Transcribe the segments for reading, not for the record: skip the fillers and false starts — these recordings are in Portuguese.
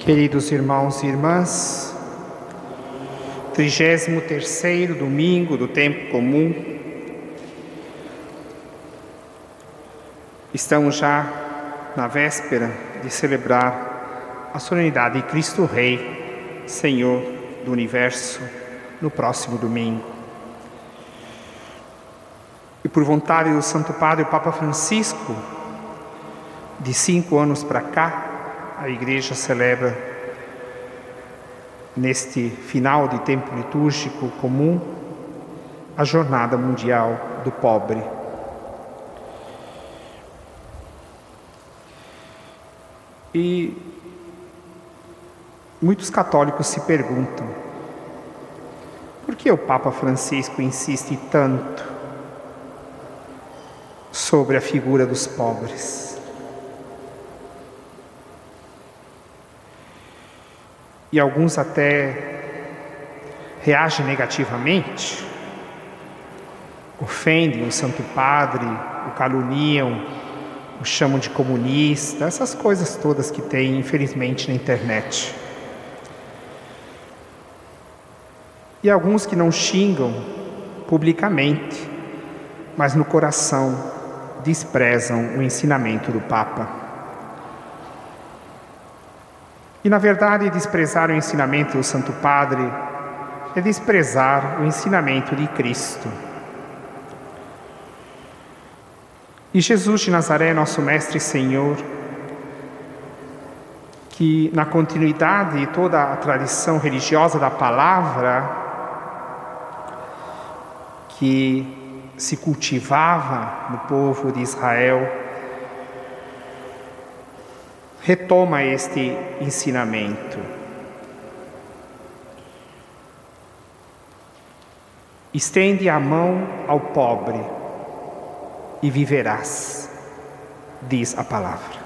Queridos irmãos e irmãs, 33º domingo do tempo comum, estamos já na véspera de celebrar a solenidade de Cristo Rei, Senhor do Universo, no próximo domingo. E por vontade do Santo Padre, o Papa Francisco, de 5 anos para cá, a Igreja celebra, neste final de tempo litúrgico comum, a Jornada Mundial do Pobre. E muitos católicos se perguntam: por que o Papa Francisco insiste tanto sobre a figura dos pobres? E alguns até reagem negativamente, ofendem o Santo Padre, o caluniam, o chamam de comunista, essas coisas todas que tem, infelizmente, na internet. E alguns que não xingam publicamente, mas no coração desprezam o ensinamento do Papa. E, na verdade, desprezar o ensinamento do Santo Padre é desprezar o ensinamento de Cristo. E Jesus de Nazaré, nosso Mestre e Senhor, que na continuidade de toda a tradição religiosa da palavra, que se cultivava no povo de Israel, retoma este ensinamento. Estende a mão ao pobre e viverás, diz a palavra.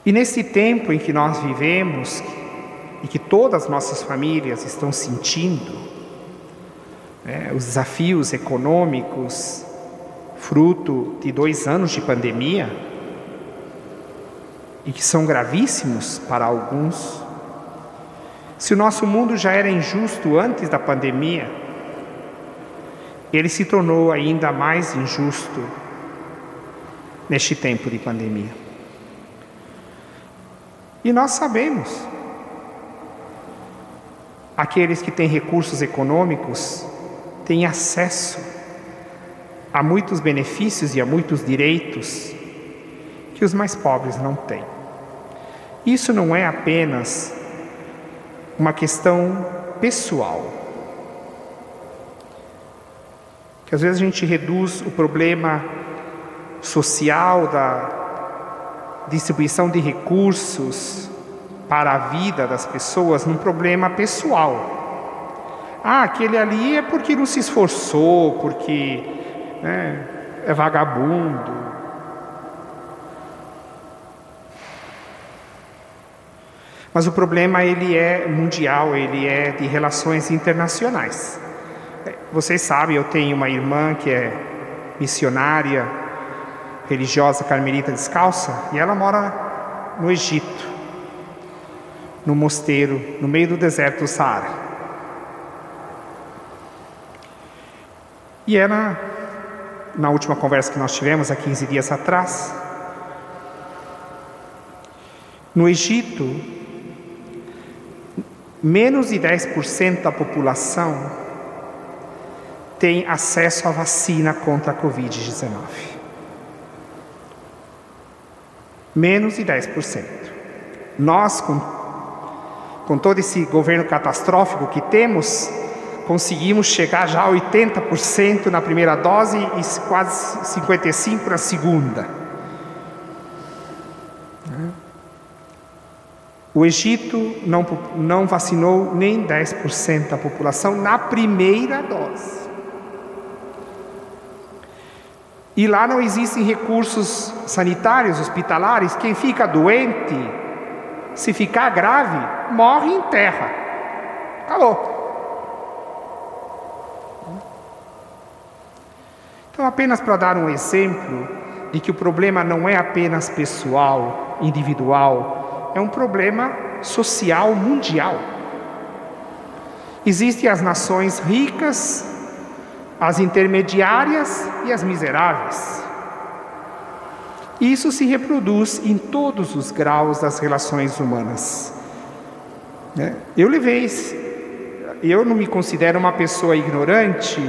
E nesse tempo em que nós vivemos, e que todas as nossas famílias estão sentindo, os desafios econômicos, fruto de 2 anos de pandemia, e que são gravíssimos para alguns. Se o nosso mundo já era injusto antes da pandemia, ele se tornou ainda mais injusto neste tempo de pandemia. E nós sabemos, aqueles que têm recursos econômicos têm acesso a muitos benefícios e a muitos direitos que os mais pobres não têm. Isso não é apenas uma questão pessoal, que às vezes a gente reduz o problema social da distribuição de recursos para a vida das pessoas num problema pessoal. Aquele ali é porque não se esforçou, porque é vagabundo. Mas o problema, ele é mundial, ele é de relações internacionais. Vocês sabem, eu tenho uma irmã que é missionária, religiosa carmelita descalça, e ela mora no Egito, no mosteiro, no meio do deserto do Saara. E ela, na última conversa que nós tivemos há 15 dias atrás, no Egito, menos de 10% da população tem acesso à vacina contra a Covid-19. Menos de 10%. Nós, com todo esse governo catastrófico que temos, conseguimos chegar já a 80% na primeira dose e quase 55% na segunda. O Egito não vacinou nem 10% da população na primeira dose. E lá não existem recursos sanitários, hospitalares. Quem fica doente, se ficar grave, morre em terra. Acabou. Então, apenas para dar um exemplo de que o problema não é apenas pessoal, individual, é um problema social mundial. Existem as nações ricas, as intermediárias e as miseráveis. Isso se reproduz em todos os graus das relações humanas. Eu não me considero uma pessoa ignorante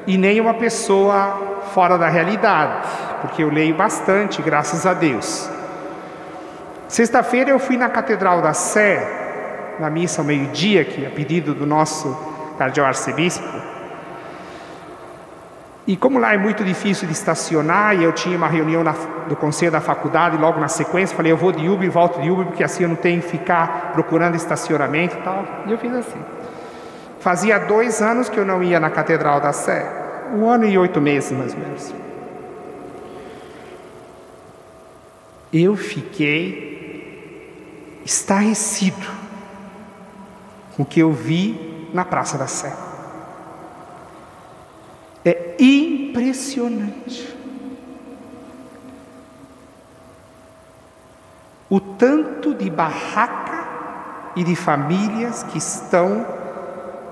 e nem uma pessoa fora da realidade, porque eu leio bastante, graças a Deus. Sexta-feira eu fui na Catedral da Sé, na missa ao meio-dia, que é a pedido do nosso cardeal arcebispo. E como lá é muito difícil de estacionar, e eu tinha uma reunião do conselho da faculdade, e logo na sequência falei, eu vou de Uber e volto de Uber, porque assim eu não tenho que ficar procurando estacionamento e tal. E eu fiz assim. Fazia 2 anos que eu não ia na Catedral da Sé, 1 ano e 8 meses mais ou menos. Eu fiquei estarrecido com o que eu vi na Praça da Sé. É impressionante o tanto de barraca e de famílias que estão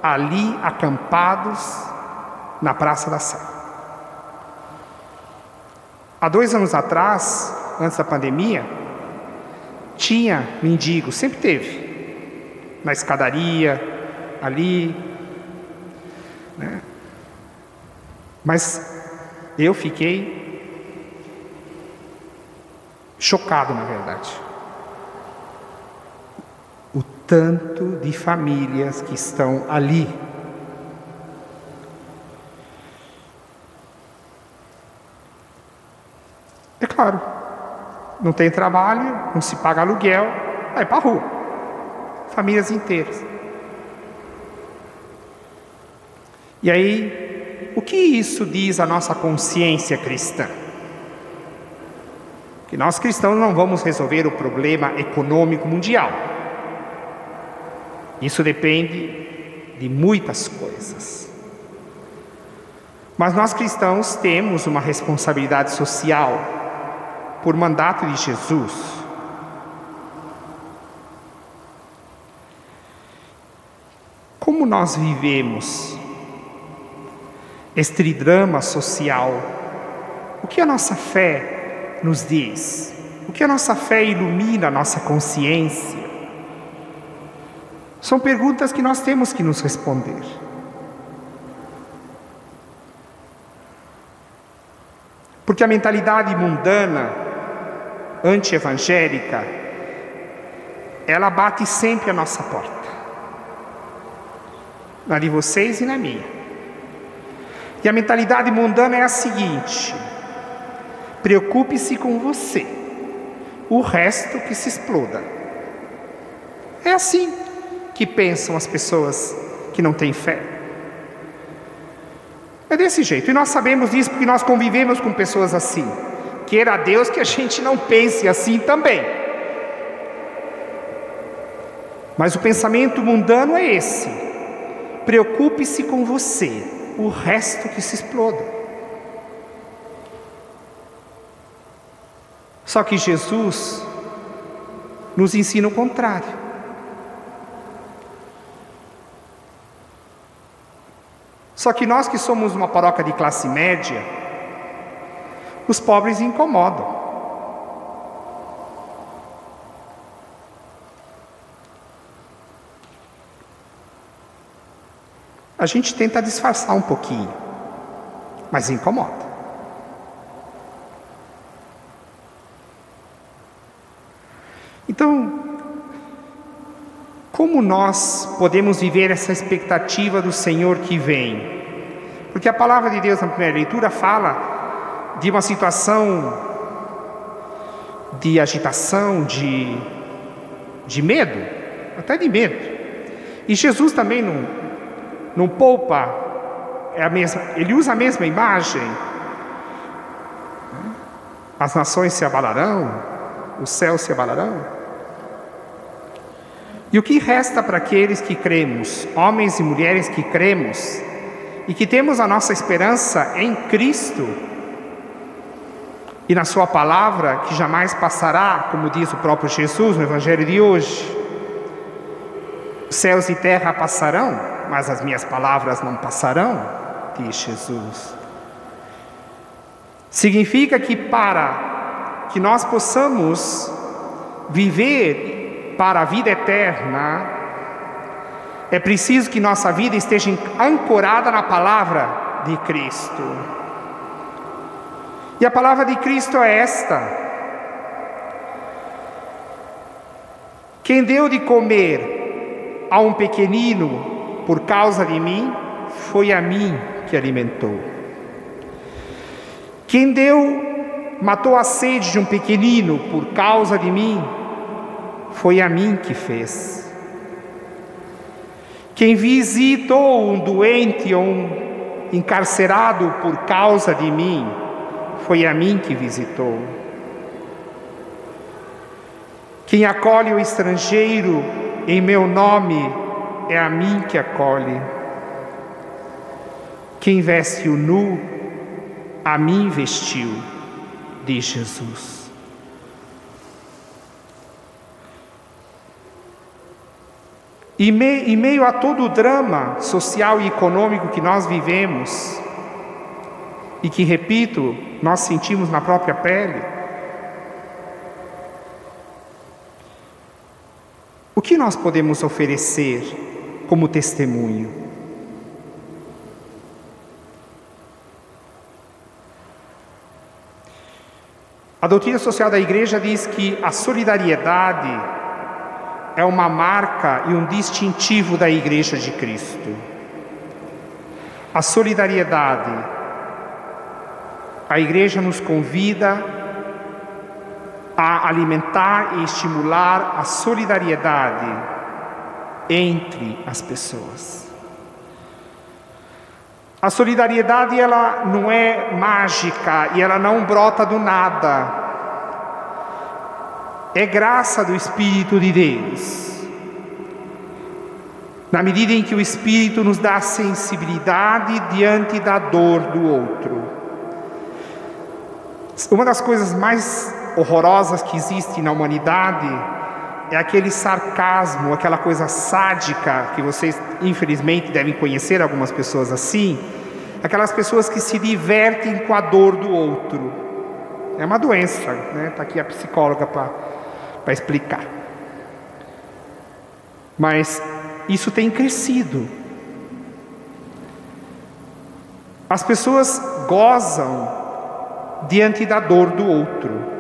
ali acampados na Praça da Sé. Há 2 anos atrás, antes da pandemia, tinha mendigo, sempre teve, na escadaria, ali, né? Mas eu fiquei chocado, na verdade. O tanto de famílias que estão ali. É claro, não tem trabalho, não se paga aluguel, vai para a rua. Famílias inteiras. E aí, o que isso diz à nossa consciência cristã? Que nós cristãos não vamos resolver o problema econômico mundial. Isso depende de muitas coisas. Mas nós cristãos temos uma responsabilidade social por mandato de Jesus. Como nós vivemos este drama social? O que a nossa fé nos diz? O que a nossa fé ilumina a nossa consciência? São perguntas que nós temos que nos responder. Porque a mentalidade mundana, anti-evangélica, ela bate sempre a nossa porta. Na de vocês e na minha. E a mentalidade mundana é a seguinte: preocupe-se com você, o resto que se exploda. É assim que pensam as pessoas que não têm fé. É desse jeito, e nós sabemos disso porque nós convivemos com pessoas assim. Queira Deus que a gente não pense assim também. Mas o pensamento mundano é esse: preocupe-se com você, o resto que se exploda. Só que Jesus nos ensina o contrário. Só que nós que somos uma paróquia de classe média, os pobres incomodam. A gente tenta disfarçar um pouquinho, mas incomoda. Então, como nós podemos viver essa expectativa do Senhor que vem? Porque a palavra de Deus na primeira leitura fala de uma situação de agitação, de medo, até de medo. E Jesus também não poupa, ele usa a mesma imagem. As nações se abalarão, os céus se abalarão. E o que resta para aqueles que cremos, homens e mulheres que cremos, e que temos a nossa esperança em Cristo? e na sua palavra, que jamais passará, como diz o próprio Jesus no Evangelho de hoje. Céus e terra passarão, mas as minhas palavras não passarão, diz Jesus. Significa que para que nós possamos viver para a vida eterna, é preciso que nossa vida esteja ancorada na palavra de Cristo. E a palavra de Cristo é esta: quem deu de comer a um pequenino por causa de mim, foi a mim que alimentou. Quem matou a sede de um pequenino por causa de mim, foi a mim que fez. Quem visitou um doente ou um encarcerado por causa de mim, foi a mim que visitou. Quem acolhe o estrangeiro em meu nome, é a mim que acolhe. Quem veste o nu, a mim vestiu, diz Jesus. E em meio a todo o drama social e econômico que nós vivemos, e que, repito, nós sentimos na própria pele, o que nós podemos oferecer como testemunho? A doutrina social da Igreja diz que a solidariedade é uma marca e um distintivo da Igreja de Cristo. A solidariedade, a Igreja nos convida a alimentar e estimular a solidariedade entre as pessoas. A solidariedade, ela não é mágica e ela não brota do nada. É graça do Espírito de Deus. Na medida em que o Espírito nos dá sensibilidade diante da dor do outro. Uma das coisas mais horrorosas que existe na humanidade é aquele sarcasmo, aquela coisa sádica, que vocês infelizmente devem conhecer algumas pessoas assim, aquelas pessoas que se divertem com a dor do outro. É uma doença, né? Está aqui a psicóloga para explicar. Mas isso tem crescido. As pessoas gozam diante da dor do outro.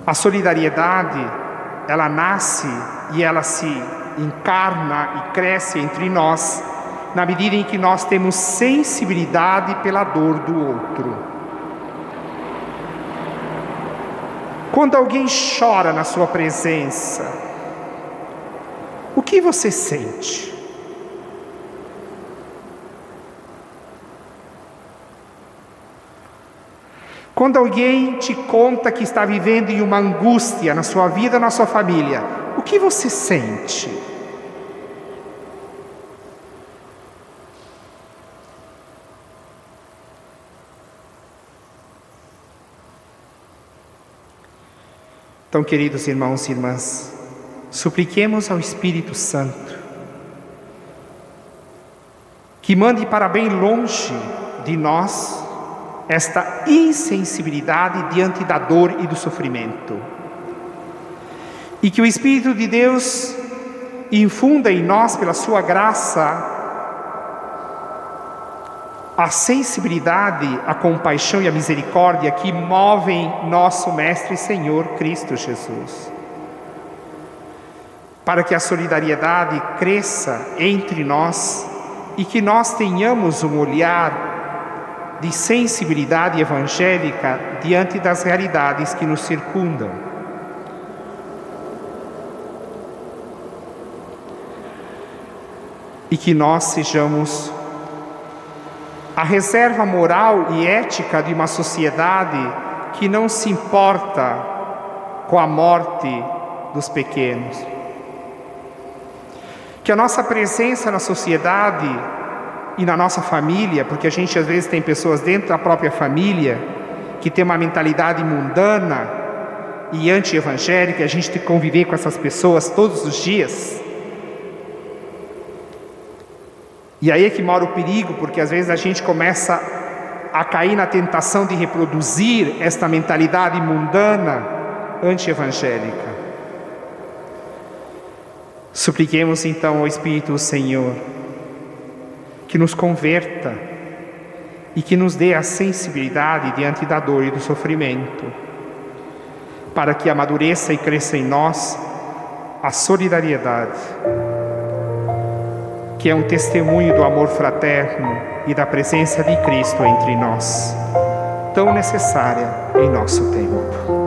A solidariedade, ela nasce e ela se encarna e cresce entre nós na medida em que nós temos sensibilidade pela dor do outro. Quando alguém chora na sua presença, o que você sente? Quando alguém te conta que está vivendo em uma angústia na sua vida, na sua família, o que você sente? Então, queridos irmãos e irmãs, supliquemos ao Espírito Santo que mande para bem longe de nós esta insensibilidade diante da dor e do sofrimento. E que o Espírito de Deus infunda em nós, pela sua graça, a sensibilidade, a compaixão e a misericórdia que movem nosso Mestre e Senhor Cristo Jesus. Para que a solidariedade cresça entre nós e que nós tenhamos um olhar de sensibilidade evangélica diante das realidades que nos circundam. E que nós sejamos a reserva moral e ética de uma sociedade que não se importa com a morte dos pequenos. Que a nossa presença na sociedade e na nossa família, porque a gente às vezes tem pessoas dentro da própria família que tem uma mentalidade mundana e anti-evangélica, a gente tem que conviver com essas pessoas todos os dias. E aí é que mora o perigo, porque às vezes a gente começa a cair na tentação de reproduzir esta mentalidade mundana anti-evangélica. Supliquemos então ao Espírito do Senhor que nos converta e que nos dê a sensibilidade diante da dor e do sofrimento, para que amadureça e cresça em nós a solidariedade, que é um testemunho do amor fraterno e da presença de Cristo entre nós, tão necessária em nosso tempo.